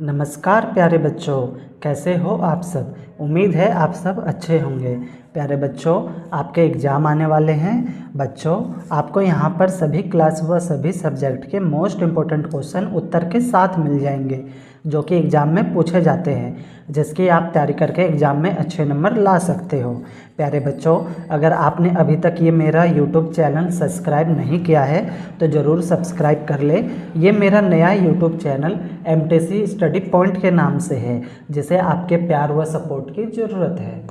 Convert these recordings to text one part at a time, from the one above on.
नमस्कार प्यारे बच्चों, कैसे हो आप सब। उम्मीद है आप सब अच्छे होंगे। प्यारे बच्चों, आपके एग्ज़ाम आने वाले हैं। बच्चों, आपको यहाँ पर सभी क्लास व सभी सब्जेक्ट के मोस्ट इम्पोर्टेंट क्वेश्चन उत्तर के साथ मिल जाएंगे, जो कि एग्ज़ाम में पूछे जाते हैं, जिसकी आप तैयारी करके एग्ज़ाम में अच्छे नंबर ला सकते हो। प्यारे बच्चों, अगर आपने अभी तक ये मेरा यूट्यूब चैनल सब्सक्राइब नहीं किया है तो ज़रूर सब्सक्राइब कर ले। ये मेरा नया YouTube channel MTC study point के नाम से है, जिसे आपके प्यार व सपोर्ट की ज़रूरत है।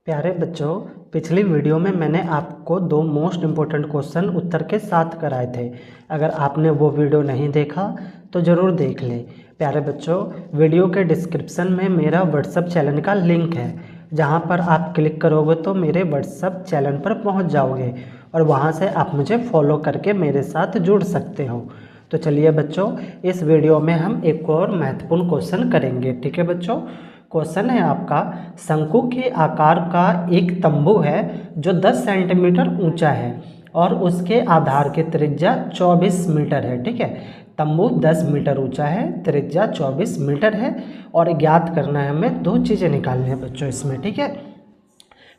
प्यारे बच्चों, पिछली वीडियो में मैंने आपको 2 मोस्ट इम्पोर्टेंट क्वेश्चन उत्तर के साथ कराए थे। अगर आपने वो वीडियो नहीं देखा तो ज़रूर देख लें। प्यारे बच्चों, वीडियो के डिस्क्रिप्शन में मेरा व्हाट्सएप चैनल का लिंक है, जहां पर आप क्लिक करोगे तो मेरे व्हाट्सएप चैनल पर पहुंच जाओगे और वहां से आप मुझे फॉलो करके मेरे साथ जुड़ सकते हो। तो चलिए बच्चों, इस वीडियो में हम एक और महत्वपूर्ण क्वेश्चन करेंगे। ठीक है बच्चों, क्वेश्चन है आपका, शंकु के आकार का एक तंबू है जो 10 सेंटीमीटर ऊंचा है और उसके आधार की त्रिज्या 24 मीटर है। ठीक है, तंबू 10 मीटर ऊंचा है, त्रिज्या 24 मीटर है और ज्ञात करना है हमें 2 चीज़ें निकालनी है बच्चों इसमें। ठीक है,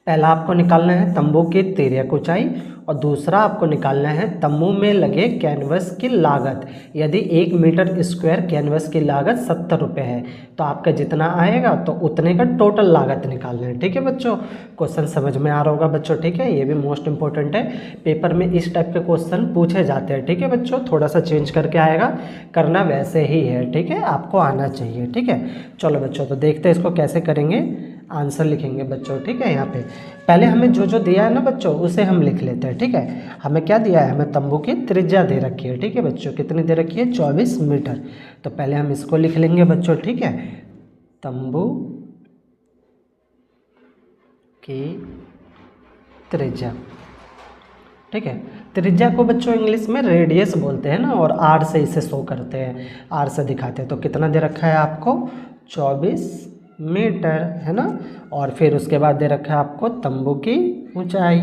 पहला आपको निकालना है तंबू की तिर्यक ऊंचाई और दूसरा आपको निकालना है तंबू में लगे कैनवस की लागत। यदि 1 मीटर स्क्वायर कैनवस की लागत 70 रुपये है तो आपका जितना आएगा तो उतने का टोटल लागत निकालना है। ठीक है बच्चों, क्वेश्चन समझ में आ रहा होगा बच्चों। ठीक है, ये भी मोस्ट इंपॉर्टेंट है, पेपर में इस टाइप के क्वेश्चन पूछे जाते हैं। ठीक है बच्चों, थोड़ा सा चेंज करके आएगा, करना वैसे ही है। ठीक है, आपको आना चाहिए। ठीक है, चलो बच्चों, तो देखते हैं इसको कैसे करेंगे। आंसर लिखेंगे बच्चों। ठीक है, यहाँ पे पहले हमें जो जो दिया है ना बच्चों उसे हम लिख लेते हैं। ठीक है, हमें क्या दिया है, हमें तंबू की त्रिज्या दे रखी है। ठीक है बच्चों, कितनी दे रखी है, 24 मीटर। तो पहले हम इसको लिख लेंगे बच्चों। ठीक है, तंबू की त्रिज्या। ठीक है, त्रिज्या को बच्चों इंग्लिश में रेडियस बोलते हैं ना, और आर से इसे शो करते हैं, आर से दिखाते हैं। तो कितना दे रखा है आपको, 24 मीटर है ना। और फिर उसके बाद दे रखा है आपको तंबू की ऊंचाई।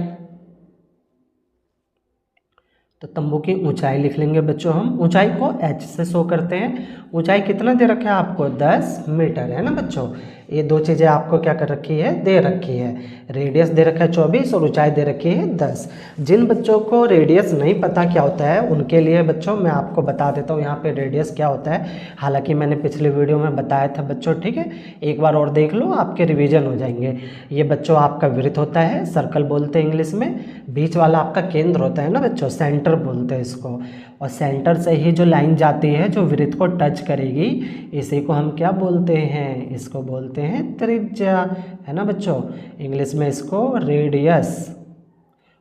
तो तंबू की ऊंचाई लिख लेंगे बच्चों हम। ऊंचाई को h से शो करते हैं। ऊंचाई कितना दे रखा है आपको, 10 मीटर है ना बच्चों। ये 2 चीज़ें आपको क्या कर रखी है, दे रखी है। रेडियस दे रखा है 24 और ऊंचाई दे रखी है 10। जिन बच्चों को रेडियस नहीं पता क्या होता है उनके लिए बच्चों मैं आपको बता देता हूँ यहाँ पे रेडियस क्या होता है। हालांकि मैंने पिछले वीडियो में बताया था बच्चों। ठीक है, एक बार और देख लो, आपके रिविजन हो जाएंगे। ये बच्चों आपका वृत्त होता है, सर्कल बोलते हैं इंग्लिश में। बीच वाला आपका केंद्र होता है ना बच्चों, सेंटर बोलते हैं इसको। और सेंटर से ही जो लाइन जाती है जो वृत्त को टच करेगी, इसी को हम क्या बोलते हैं, इसको बोलते हैं त्रिज्या है ना बच्चों। इंग्लिश में इसको रेडियस,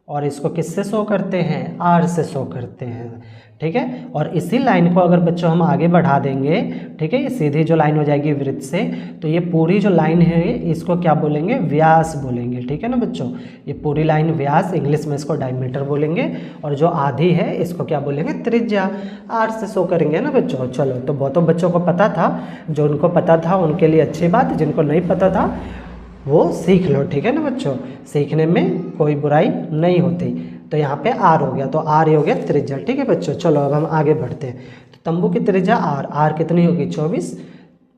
और इसको किससे शो करते हैं, आर से शो करते हैं। ठीक है, और इसी लाइन को अगर बच्चों हम आगे बढ़ा देंगे, ठीक है, ये सीधी जो लाइन हो जाएगी वृत्त से, तो ये पूरी जो लाइन है इसको क्या बोलेंगे, व्यास बोलेंगे। ठीक है ना बच्चों, ये पूरी लाइन व्यास, इंग्लिश में इसको डायमीटर बोलेंगे, और जो आधी है इसको क्या बोलेंगे, त्रिज्या, आर से शो करेंगे ना बच्चों। चलो, तो बहुतों बच्चों को पता था, जो उनको पता था उनके लिए अच्छी बात, जिनको नहीं पता था वो सीख लो। ठीक है ना बच्चों, सीखने में कोई बुराई नहीं होती। तो यहाँ पे आर हो गया, तो आर हो गया त्रिज्या। ठीक है बच्चों, चलो अब हम आगे बढ़ते हैं। तो तंबू की त्रिज्या आर, आर कितनी होगी, 24।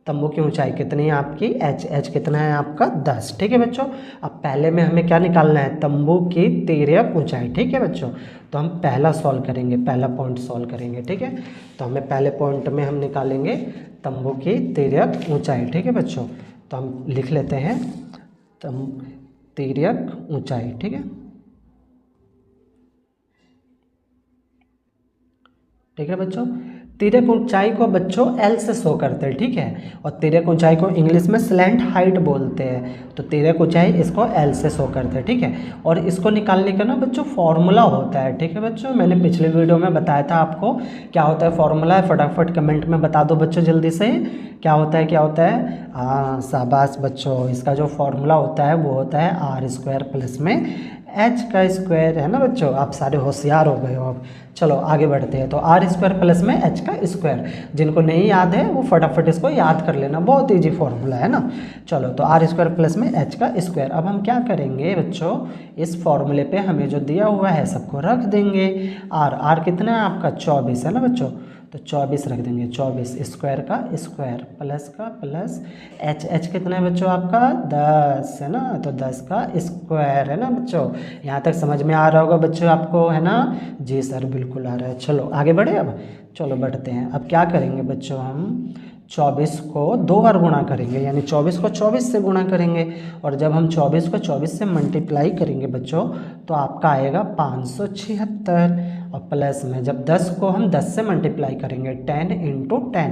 तंबू की ऊंचाई कितनी है आपकी, एच, एच कितना है आपका, 10। ठीक है बच्चों, अब पहले में हमें क्या निकालना है, तंबू की तिर्यक ऊंचाई। ठीक है बच्चों, तो हम पहला सॉल्व करेंगे, पहला पॉइंट सॉल्व करेंगे। ठीक है, तो हमें पहले पॉइंट में हम निकालेंगे तंबू की तिर्यक ऊंचाई। ठीक है बच्चों, तो हम लिख लेते हैं तिर्यक ऊंचाई। ठीक है, ठीक है बच्चों, तिर्यक ऊंचाई को बच्चों एल से शो करते हैं। ठीक है, और तिर्यक ऊंचाई को इंग्लिश में स्लैंट हाइट बोलते हैं। तो तिर्यक ऊंचाई इसको एल से शो करते हैं। ठीक है, और इसको निकालने का ना बच्चों फॉर्मूला होता है। ठीक है बच्चों, मैंने पिछले वीडियो में बताया था आपको क्या होता है फॉर्मूला, फटाफट कमेंट में बता दो बच्चों जल्दी से, क्या होता है, क्या होता है। हाँ शाबाश बच्चों, इसका जो फॉर्मूला होता है वो होता है r² प्लस में h का स्क्वायर है ना बच्चों। आप सारे होशियार हो गए हो अब। चलो आगे बढ़ते हैं। तो r² प्लस में h का स्क्वायर, जिनको नहीं याद है वो फटाफट इसको याद कर लेना, बहुत ईजी फॉर्मूला है ना। चलो, तो r² प्लस में h का स्क्वायर। अब हम क्या करेंगे बच्चों, इस फॉर्मूले पे हमें जो दिया हुआ है सबको रख देंगे। r कितना है आपका, 24 है ना बच्चों। तो 24 रख देंगे, 24 स्क्वायर का स्क्वायर प्लस का प्लस, एच कितना है बच्चों आपका 10 है ना, तो 10 का स्क्वायर है ना बच्चों। यहाँ तक समझ में आ रहा होगा बच्चों आपको, है ना। जी सर बिल्कुल आ रहा है। चलो आगे बढ़े अब, चलो बढ़ते हैं। अब क्या करेंगे बच्चों, हम 24 को 2 बार गुणा करेंगे, यानी 24 को 24 से गुणा करेंगे, और जब हम 24 को 24 से मल्टीप्लाई करेंगे बच्चों तो आपका आएगा 576, और प्लस में जब 10 को हम 10 से मल्टीप्लाई करेंगे 10 × 10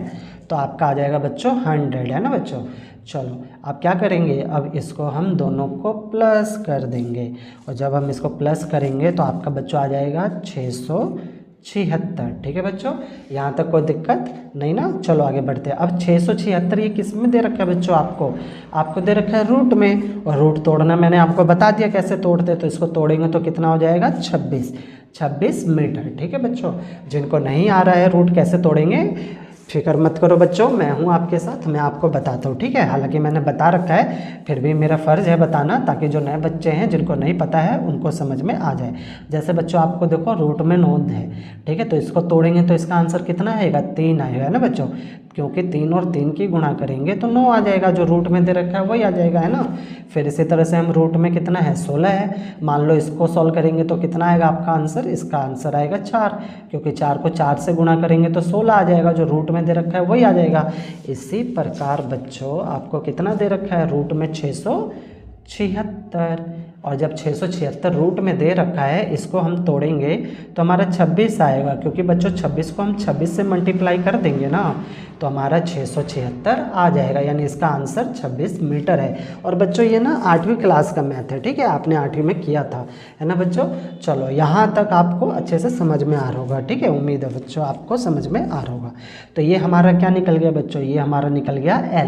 तो आपका आ जाएगा बच्चों 100, है ना बच्चों। चलो अब क्या करेंगे, अब इसको हम दोनों को प्लस कर देंगे, और जब हम इसको प्लस करेंगे तो आपका बच्चों आ जाएगा 676। ठीक है बच्चों, यहाँ तक कोई दिक्कत नहीं ना। चलो आगे बढ़ते हैं। अब 676 ये किस में दे रखा है बच्चों, आपको दे रखा है रूट में, और रूट तोड़ना मैंने आपको बता दिया कैसे तोड़ते, तो इसको तोड़ेंगे तो कितना हो जाएगा 26 मीटर। ठीक है बच्चों, जिनको नहीं आ रहा है रूट कैसे तोड़ेंगे फिक्र मत करो बच्चों, मैं हूँ आपके साथ, मैं आपको बताता हूँ। ठीक है, हालांकि मैंने बता रखा है, फिर भी मेरा फ़र्ज़ है बताना, ताकि जो नए बच्चे हैं जिनको नहीं पता है उनको समझ में आ जाए। जैसे बच्चों आपको देखो रूट में 9 है, ठीक है, तो इसको तोड़ेंगे तो इसका आंसर कितना आएगा 3 आएगा, है ना बच्चों, क्योंकि 3 और 3 की गुणा करेंगे तो 9 आ जाएगा, जो रूट में दे रखा है वही आ जाएगा, है ना। फिर इसी तरह से हम रूट में कितना है 16 है, मान लो इसको सॉल्व करेंगे तो कितना आएगा आपका आंसर, इसका आंसर आएगा 4, क्योंकि 4 को 4 से गुणा करेंगे तो 16 आ जाएगा, जो रूट में दे रखा है वही आ जाएगा। इसी प्रकार बच्चों आपको कितना दे रखा है रूट में 676, और जब 676 रूट में दे रखा है इसको हम तोड़ेंगे तो हमारा 26 आएगा, क्योंकि बच्चों 26 को हम 26 से मल्टीप्लाई कर देंगे ना तो हमारा 676 आ जाएगा, यानी इसका आंसर 26 मीटर है। और बच्चों ये ना 8वीं क्लास का मैथ है, ठीक है, आपने 8वीं में किया था, है ना बच्चों। चलो यहाँ तक आपको अच्छे से समझ में आ रहा होगा, ठीक है, उम्मीद है बच्चों आपको समझ में आ रहा होगा। तो ये हमारा क्या निकल गया बच्चों, ये हमारा निकल गया L,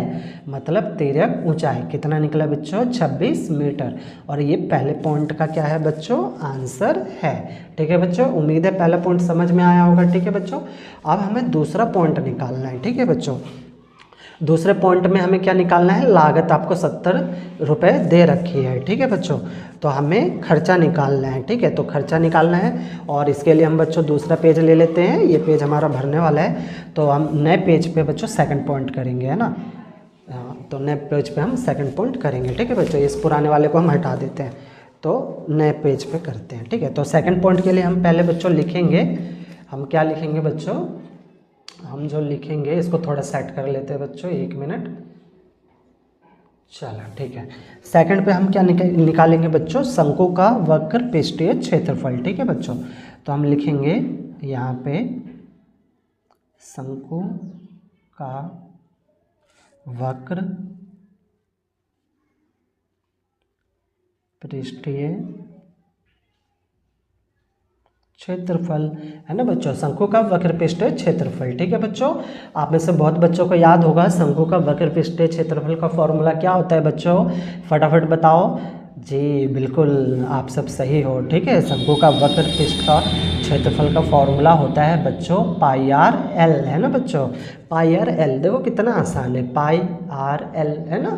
मतलब तिर्यक ऊंचाई कितना निकला बच्चों 26 मीटर, और ये पहले पॉइंट का क्या है बच्चों आंसर है। ठीक है बच्चों, उम्मीद है पहला पॉइंट समझ में आया होगा। ठीक है बच्चों, अब हमें दूसरा पॉइंट निकालना है। ठीक है बच्चों, दूसरे पॉइंट में हमें क्या निकालना है, लागत आपको 70 रुपये दे रखी है। ठीक है बच्चों, तो हमें खर्चा निकालना है। ठीक है, तो खर्चा निकालना है, और इसके लिए हम बच्चों दूसरा पेज ले लेते हैं, ये पेज हमारा भरने वाला है, तो हम नए पेज पे बच्चों सेकंड पॉइंट करेंगे, है ना। तो नए पेज पे हम सेकंड पॉइंट करेंगे। ठीक है बच्चों, इस पुराने वाले को हम हटा देते हैं, तो नए पेज पे करते हैं। ठीक है, तो सेकंड पॉइंट के लिए हम पहले बच्चों लिखेंगे, हम क्या लिखेंगे बच्चों, हम जो लिखेंगे इसको थोड़ा सेट कर लेते हैं बच्चों, 1 मिनट। चलो ठीक है, सेकंड पे हम क्या निकालेंगे बच्चों, शंकु का वक्र पृष्ठीय क्षेत्रफल। ठीक है बच्चों, तो हम लिखेंगे यहाँ पे शंकु का वक्र पृष्ठीय क्षेत्रफल, है ना बच्चों, शंकु का वक्र पृष्ठीय क्षेत्रफल। ठीक है बच्चों, आप में से बहुत बच्चों को याद होगा शंकु का वक्र पृष्ठीय क्षेत्रफल का फॉर्मूला क्या होता है बच्चों, फटाफट बताओ। जी बिल्कुल, आप सब सही हो। ठीक है, शंकु का वक्र पृष्ठ का क्षेत्रफल का फॉर्मूला होता है बच्चों πr/l, है ना बच्चों, πr/l। देखो कितना आसान है, πr/l, है ना,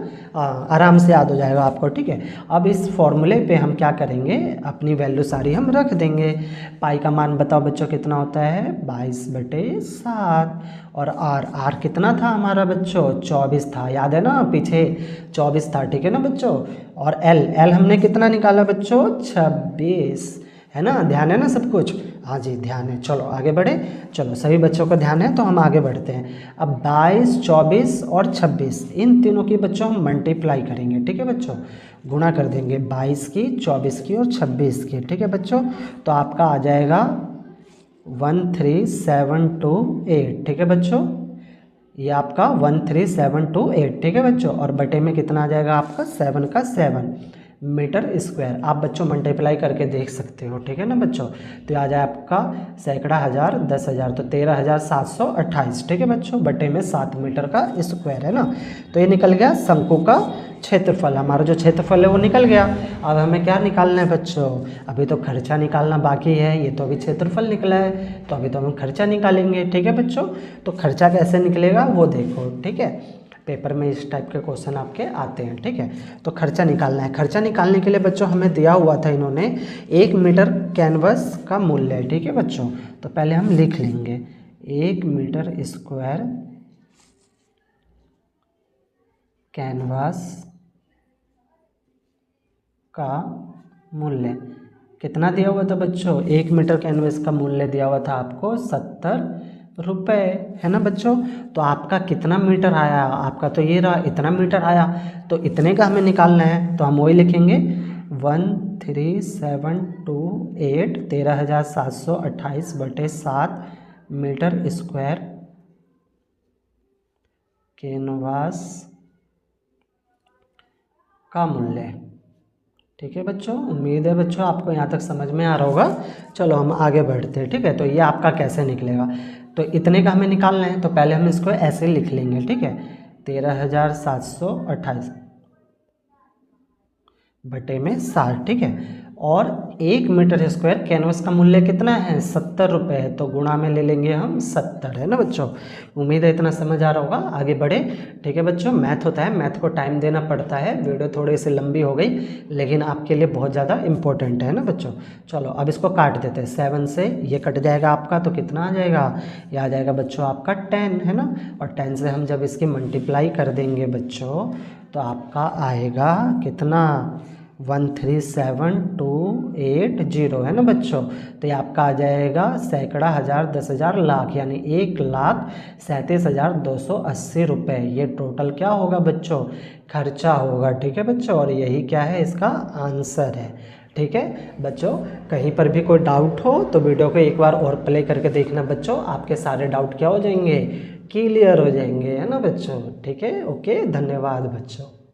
आराम से याद हो जाएगा आपको। ठीक है, अब इस फॉर्मूले पे हम क्या करेंगे, अपनी वैल्यू सारी हम रख देंगे। पाई का मान बताओ बच्चों कितना होता है 22/7, और आर कितना था हमारा बच्चों 24 था, याद है ना, पीछे 24 था। ठीक है ना बच्चों, और एल हमने कितना निकाला बच्चों 26, है ना, ध्यान है ना सब कुछ, हाँ जी ध्यान है। चलो आगे बढ़े, चलो सभी बच्चों को ध्यान है तो हम आगे बढ़ते हैं। अब 22, 24 और 26 इन तीनों की बच्चों हम मल्टीप्लाई करेंगे। ठीक है बच्चों, गुणा कर देंगे 22 की, 24 की और 26 की। ठीक है बच्चों, तो आपका आ जाएगा 13728। ठीक है बच्चों, ये आपका 13728। ठीक है बच्चों, और बटे में कितना आ जाएगा आपका 7 का 7 मीटर स्क्वायर। आप बच्चों मल्टीप्लाई करके देख सकते हो। ठीक है ना बच्चों, तो आ जाए आपका सैकड़ा, हज़ार, 10,000, तो 13,728। ठीक है बच्चों, बटे में 7 मीटर का स्क्वायर, है ना। तो ये निकल गया शंकु का क्षेत्रफल, हमारा जो क्षेत्रफल है वो निकल गया। अब हमें क्या निकालना है बच्चों, अभी तो खर्चा निकालना बाकी है, ये तो अभी क्षेत्रफल निकला है, तो अभी तो हम खर्चा निकालेंगे। ठीक है बच्चों, तो खर्चा कैसे निकलेगा वो देखो। ठीक है, पेपर में इस टाइप के क्वेश्चन आपके आते हैं। ठीक है, तो खर्चा निकालना है। खर्चा निकालने के लिए बच्चों हमें दिया हुआ था इन्होंने 1 मीटर कैनवस का मूल्य है। ठीक है बच्चों, तो पहले हम लिख लेंगे 1 मीटर स्क्वायर कैनवास का मूल्य कितना दिया हुआ था बच्चों? 1 मीटर कैनवास का मूल्य दिया हुआ था आपको 70 रुपये, है ना बच्चों। तो आपका कितना मीटर आया? आपका तो ये रहा, इतना मीटर आया, तो इतने का हमें निकालना है। तो हम वही लिखेंगे 13728 13,728/7 मीटर स्क्वायर कैनवास का मूल्य। ठीक है बच्चों, उम्मीद है बच्चों आपको यहाँ तक समझ में आ रहा होगा। चलो हम आगे बढ़ते हैं। ठीक है, तो ये आपका कैसे निकलेगा? तो इतने का हमें निकालना है, तो पहले हम इसको ऐसे लिख लेंगे। ठीक है, 13,728 बटे में 60। ठीक है, और 1 मीटर स्क्वायर कैनवास का मूल्य कितना है? 70 रुपये है, तो गुणा में ले लेंगे हम 70, है ना बच्चों। उम्मीद है इतना समझ आ रहा होगा। आगे बढ़े। ठीक है बच्चों, मैथ होता है, मैथ को टाइम देना पड़ता है। वीडियो थोड़ी सी लंबी हो गई, लेकिन आपके लिए बहुत ज़्यादा इंपॉर्टेंट है ना बच्चों। चलो अब इसको काट देते हैं। 7 से ये कट जाएगा आपका, तो कितना आ जाएगा? ये आ जाएगा बच्चों आपका 10, है ना। और 10 से हम जब इसकी मल्टीप्लाई कर देंगे बच्चों, तो आपका आएगा कितना? 137,280, है ना बच्चों। तो ये आपका आ जाएगा सैकड़ा, हज़ार, 10,000, लाख, यानी 1,37,280 रुपये। ये टोटल क्या होगा बच्चों? खर्चा होगा। ठीक है बच्चों, और यही क्या है? इसका आंसर है। ठीक है बच्चों, कहीं पर भी कोई डाउट हो तो वीडियो को एक बार और प्ले करके देखना बच्चों, आपके सारे डाउट क्या हो जाएंगे? क्लियर हो जाएंगे, है ना बच्चों। ठीक है, ओके, धन्यवाद बच्चों।